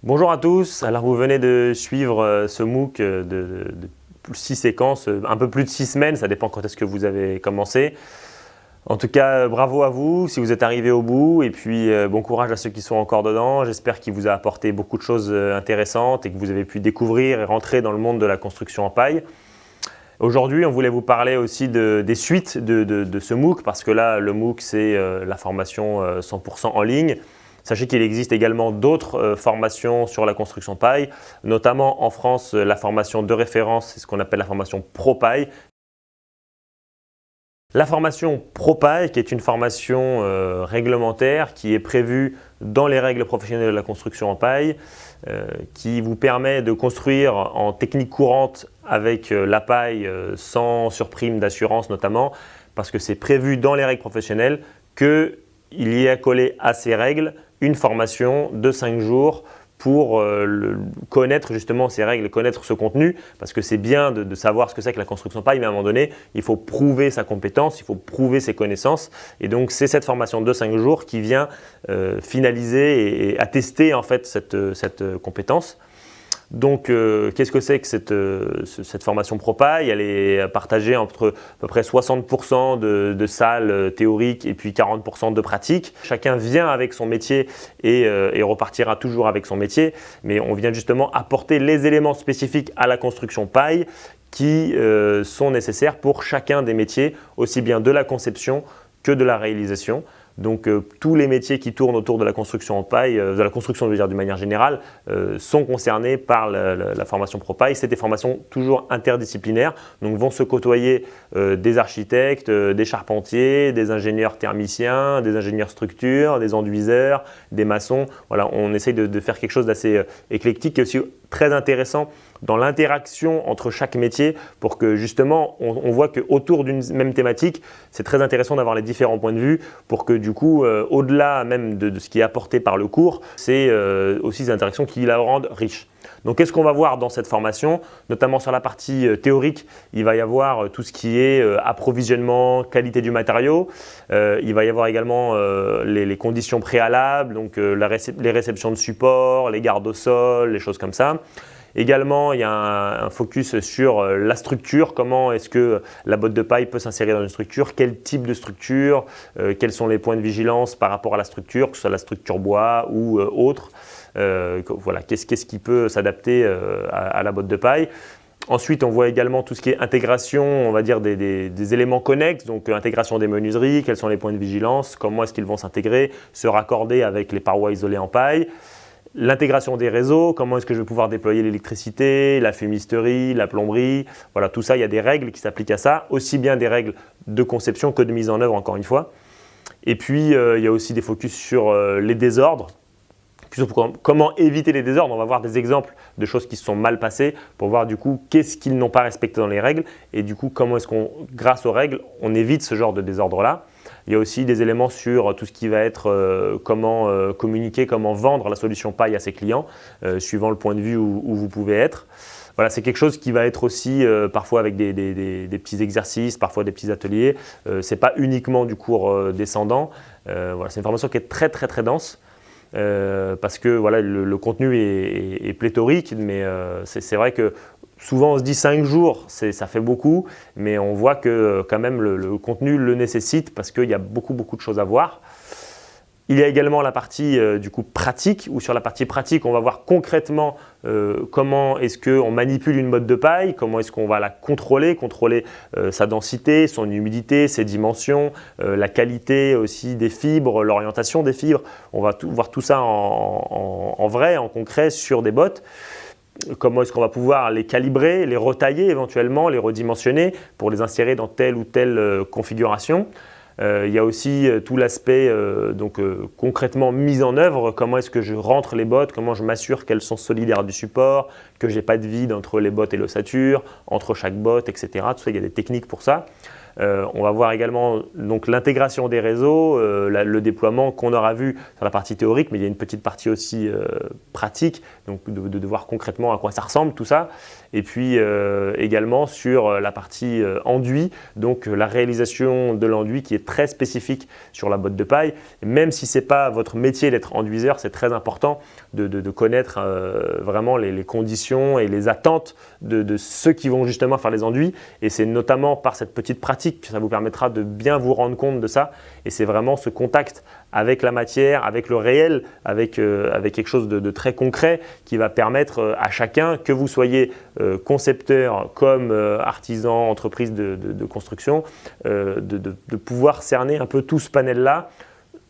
Bonjour à tous, alors vous venez de suivre ce MOOC de 6 séquences, un peu plus de 6 semaines, ça dépend quand est-ce que vous avez commencé. En tout cas, bravo à vous si vous êtes arrivé au bout et puis bon courage à ceux qui sont encore dedans. J'espère qu'il vous a apporté beaucoup de choses intéressantes et que vous avez pu découvrir et rentrer dans le monde de la construction en paille. Aujourd'hui, on voulait vous parler aussi des suites de ce MOOC parce que là, le MOOC, c'est la formation 100% en ligne. Sachez qu'il existe également d'autres formations sur la construction paille, notamment en France, la formation de référence, c'est ce qu'on appelle la formation ProPaille. La formation ProPaille, qui est une formation réglementaire qui est prévue dans les règles professionnelles de la construction en paille, qui vous permet de construire en technique courante avec la paille sans surprime d'assurance notamment, parce que c'est prévu dans les règles professionnelles qu'il y ait accolé à ces règles une formation de 5 jours pour connaître justement ces règles, connaître ce contenu, parce que c'est bien de savoir ce que c'est que la construction paille, mais à un moment donné, il faut prouver sa compétence, il faut prouver ses connaissances. Et donc, c'est cette formation de 5 jours qui vient finaliser et attester en fait cette compétence. Donc, qu'est-ce que c'est que cette formation ProPaille? Elle est partagée entre à peu près 60% de salles théoriques et puis 40% de pratiques. Chacun vient avec son métier et repartira toujours avec son métier, mais on vient justement apporter les éléments spécifiques à la construction paille qui sont nécessaires pour chacun des métiers, aussi bien de la conception que de la réalisation. Donc tous les métiers qui tournent autour de la construction en paille, de la construction je veux dire d'une manière générale, sont concernés par la formation ProPaille. C'est des formations toujours interdisciplinaires, donc vont se côtoyer des architectes, des charpentiers, des ingénieurs thermiciens, des ingénieurs structure, des enduiseurs, des maçons. Voilà, on essaye de faire quelque chose d'assez éclectique et aussi très intéressant dans l'interaction entre chaque métier pour que justement on voit qu'autour d'une même thématique, c'est très intéressant d'avoir les différents points de vue pour que du coup, au-delà même de ce qui est apporté par le cours, c'est aussi des interactions qui la rendent riche. Donc, qu'est-ce qu'on va voir dans cette formation? Notamment sur la partie théorique, il va y avoir tout ce qui est approvisionnement, qualité du matériau. Il va y avoir également les conditions préalables, donc les réceptions de support, les gardes au sol, les choses comme ça. Également, il y a un focus sur la structure, comment est-ce que la botte de paille peut s'insérer dans une structure, quel type de structure, quels sont les points de vigilance par rapport à la structure, que ce soit la structure bois ou autre. Voilà, qu'est-ce qui peut s'adapter à la botte de paille. Ensuite, on voit également tout ce qui est intégration, on va dire des éléments connexes, donc intégration des menuiseries, quels sont les points de vigilance, comment est-ce qu'ils vont s'intégrer, se raccorder avec les parois isolées en paille. L'intégration des réseaux, comment est-ce que je vais pouvoir déployer l'électricité, la fumisterie, la plomberie, voilà, tout ça, il y a des règles qui s'appliquent à ça, aussi bien des règles de conception que de mise en œuvre, encore une fois. Et puis, il y a aussi des focus sur les désordres. Comment éviter les désordres? On va voir des exemples de choses qui se sont mal passées pour voir du coup qu'est-ce qu'ils n'ont pas respecté dans les règles et du coup comment est-ce qu'on, grâce aux règles, on évite ce genre de désordre-là. Il y a aussi des éléments sur tout ce qui va être comment communiquer, comment vendre la solution paille à ses clients, suivant le point de vue où vous pouvez être. Voilà, c'est quelque chose qui va être aussi parfois avec des petits exercices, parfois des petits ateliers. Ce n'est pas uniquement du cours descendant. Voilà, c'est une formation qui est très très très dense. Parce que voilà, le contenu est pléthorique, mais c'est vrai que souvent on se dit 5 jours, ça fait beaucoup, mais on voit que quand même le contenu le nécessite parce qu'il y a beaucoup de choses à voir. Il y a également la partie du coup pratique, où sur la partie pratique, on va voir concrètement comment est-ce qu'on manipule une botte de paille, comment est-ce qu'on va la contrôler sa densité, son humidité, ses dimensions, la qualité aussi des fibres, l'orientation des fibres. On va voir tout ça en vrai, en concret sur des bottes. Comment est-ce qu'on va pouvoir les calibrer, les retailler éventuellement, les redimensionner pour les insérer dans telle ou telle configuration. Il y a aussi tout l'aspect concrètement mise en œuvre, comment est-ce que je rentre les bottes, comment je m'assure qu'elles sont solidaires du support, que je n'ai pas de vide entre les bottes et l'ossature, entre chaque botte, etc. Tout ça, il y a des techniques pour ça. On va voir également donc l'intégration des réseaux, le déploiement qu'on aura vu sur la partie théorique, mais il y a une petite partie aussi pratique, donc de voir concrètement à quoi ça ressemble tout ça. Et puis également sur la partie enduit, donc la réalisation de l'enduit qui est très spécifique sur la botte de paille. Et même si ce n'est pas votre métier d'être enduiseur, c'est très important de connaître vraiment les conditions et les attentes de ceux qui vont justement faire les enduits. Et c'est notamment par cette petite pratique que ça vous permettra de bien vous rendre compte de ça. Et c'est vraiment ce contact avec la matière, avec le réel, avec quelque chose de très concret qui va permettre à chacun, que vous soyez concepteur comme artisan, entreprise de construction, de pouvoir cerner un peu tout ce panel-là,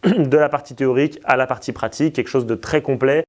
de la partie théorique à la partie pratique, quelque chose de très complet